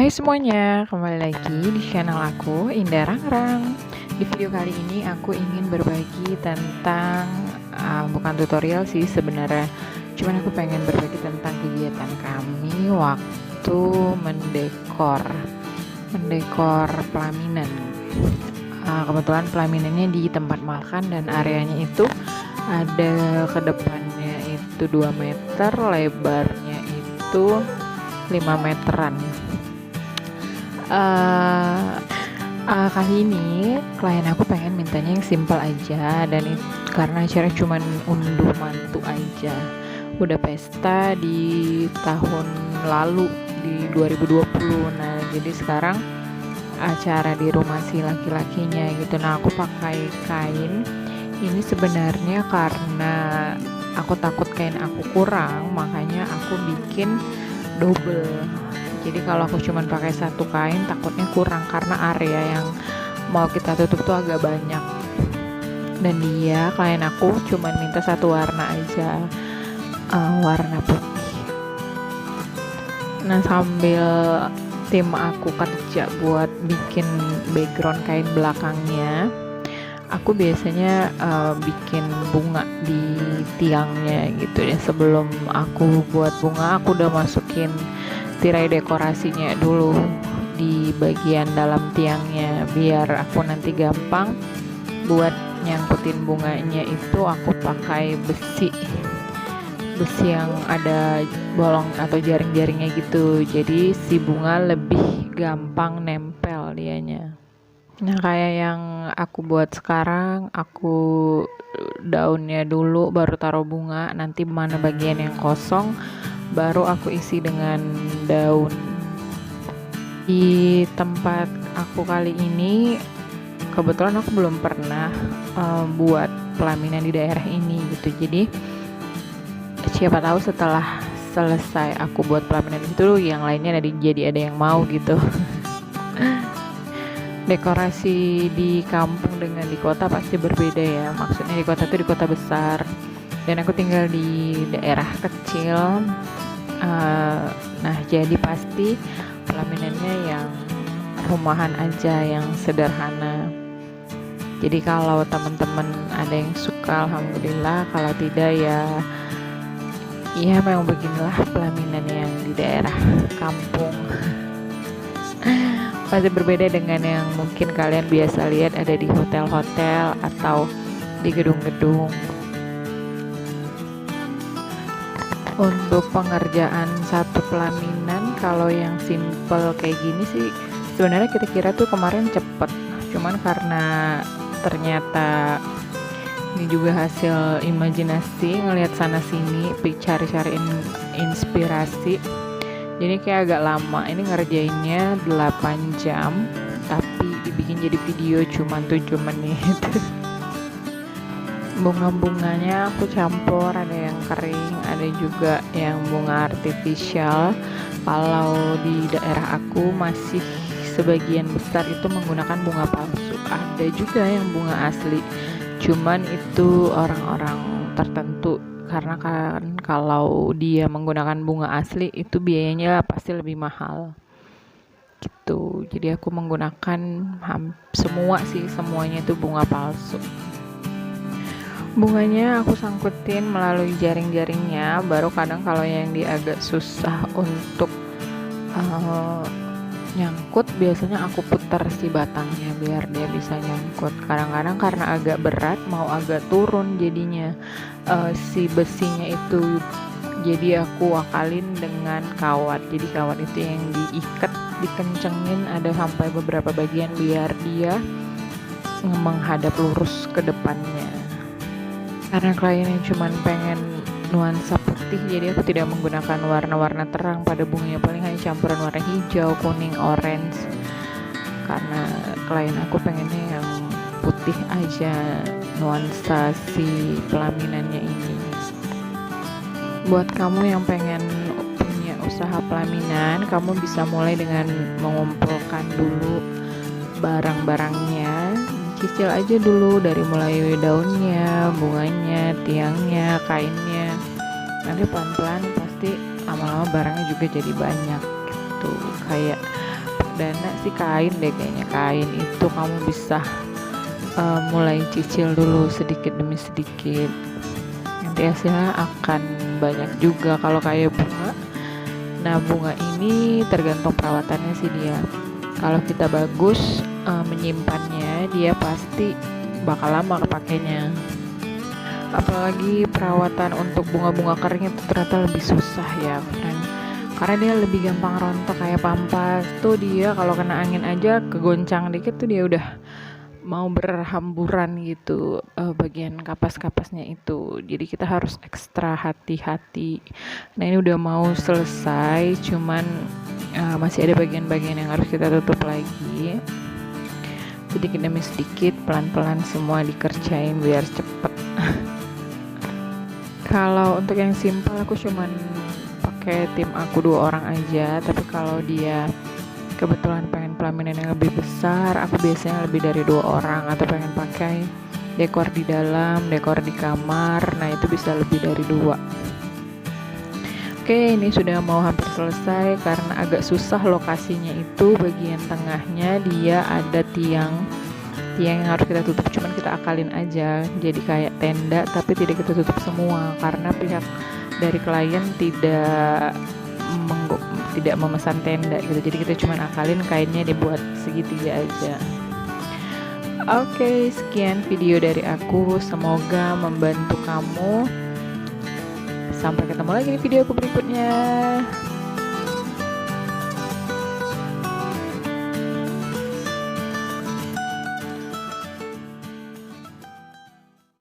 Hai semuanya, kembali lagi di channel aku, Indah Rangrang. Di video kali ini aku ingin berbagi tentang bukan tutorial sih sebenarnya, cuman aku pengen berbagi tentang kegiatan kami waktu mendekor pelaminan. Kebetulan pelaminannya di tempat makan dan areanya itu ada ke depannya itu 2 meter, lebarnya itu 5 meteran. Kali ini klien aku pengen mintanya yang simple aja, dan karena acara cuman unduh mantu aja. Udah pesta di tahun lalu di 2020. Nah, jadi sekarang acara di rumah si laki-lakinya gitu. Nah, aku pakai kain ini sebenarnya karena aku takut kain aku kurang, makanya aku bikin double. Jadi kalau aku cuman pakai satu kain takutnya kurang karena area yang mau kita tutup tuh agak banyak. Dan klien aku cuman minta satu warna aja, warna putih. Nah, sambil tim aku kerja buat bikin background kain belakangnya, aku biasanya bikin bunga di tiangnya gitu ya. Sebelum aku buat bunga, aku udah masukin tirai dekorasinya dulu di bagian dalam tiangnya, biar aku nanti gampang buat nyangkutin bunganya. Itu aku pakai besi yang ada bolong atau jaring-jaringnya gitu, jadi si bunga lebih gampang nempel dianya. Nah, kayak yang aku buat sekarang, aku daunnya dulu baru taruh bunga, nanti mana bagian yang kosong baru aku isi dengan daun. Di tempat aku kali ini kebetulan aku belum pernah buat pelaminan di daerah ini gitu, jadi siapa tahu setelah selesai aku buat pelaminan itu yang lainnya jadi ada yang mau gitu. Dekorasi di kampung dengan di kota pasti berbeda ya, maksudnya di kota itu di kota besar dan aku tinggal di daerah kecil. Nah, jadi pasti pelaminannya yang rumahan aja, yang sederhana. Jadi kalau teman-teman ada yang suka alhamdulillah, kalau tidak ya memang beginilah pelaminan yang di daerah kampung. Pasti berbeda dengan yang mungkin kalian biasa lihat ada di hotel-hotel atau di gedung-gedung. Untuk pengerjaan satu pelaminan, kalau yang simple kayak gini sih sebenarnya kita kira tuh kemarin cepet, cuman karena ternyata ini juga hasil imajinasi, ngelihat sana sini cari-cari inspirasi, jadi kayak agak lama. Ini ngerjainnya 8 jam tapi dibikin jadi video cuman 7 menit. Bunga-bunganya aku campur, ada yang kering, ada juga yang bunga artifisial. Kalau di daerah aku masih sebagian besar itu menggunakan bunga palsu, ada juga yang bunga asli, cuman itu orang-orang tertentu, karena kan kalau dia menggunakan bunga asli itu biayanya pasti lebih mahal gitu. Jadi aku menggunakan semuanya itu bunga palsu. Bunganya aku sangkutin melalui jaring-jaringnya, baru kadang kalau yang dia agak susah untuk nyangkut, biasanya aku putar si batangnya biar dia bisa nyangkut. Kadang-kadang karena agak berat mau agak turun jadinya si besinya itu, jadi aku akalin dengan kawat. Jadi kawat itu yang diikat, dikencengin ada sampai beberapa bagian biar dia menghadap lurus ke depannya. Karena klien yang cuman pengen nuansa putih, jadi aku tidak menggunakan warna-warna terang pada bunganya, paling hanya campuran warna hijau, kuning, orange, karena klien aku pengennya yang putih aja nuansa si pelaminannya ini. Buat kamu yang pengen punya usaha pelaminan, kamu bisa mulai dengan mengumpulkan dulu barang-barangnya, cicil aja dulu dari mulai daunnya, bunganya, tiangnya, kainnya. Nanti pelan-pelan pasti lama-lama barangnya juga jadi banyak gitu. Kayak dana sih kain deh kayaknya. Kain itu kamu bisa mulai cicil dulu sedikit demi sedikit, nanti hasilnya akan banyak juga. Kalau kayak bunga, nah bunga ini tergantung perawatannya sih dia. Kalau kita bagus menyimpannya, dia pasti bakal lama kepakainya. Apalagi perawatan untuk bunga-bunga kering itu ternyata lebih susah ya friend, karena dia lebih gampang rontok. Kayak pampas tuh, dia kalau kena angin aja kegoncang dikit tuh dia udah mau berhamburan gitu, bagian kapas-kapasnya itu. Jadi kita harus ekstra hati-hati. Nah ini udah mau selesai, cuman masih ada bagian-bagian yang harus kita tutup lagi. Sedikit demi sedikit, pelan-pelan semua dikerjain biar cepet. Kalau untuk yang simpel aku cuman pakai tim aku 2 orang aja, tapi kalau dia kebetulan pengen pelaminan yang lebih besar, aku biasanya lebih dari 2 orang, atau pengen pakai dekor di dalam, dekor di kamar, nah itu bisa lebih dari 2. Oke, ini sudah mau hampir selesai karena agak susah lokasinya itu. Bagian tengahnya dia ada tiang yang harus kita tutup, cuman kita akalin aja jadi kayak tenda, tapi tidak kita tutup semua karena pihak dari klien tidak memesan tenda gitu. Jadi kita cuman akalin kainnya dibuat segitiga aja. Oke, sekian video dari aku, semoga membantu kamu. Sampai ketemu lagi di video aku berikutnya.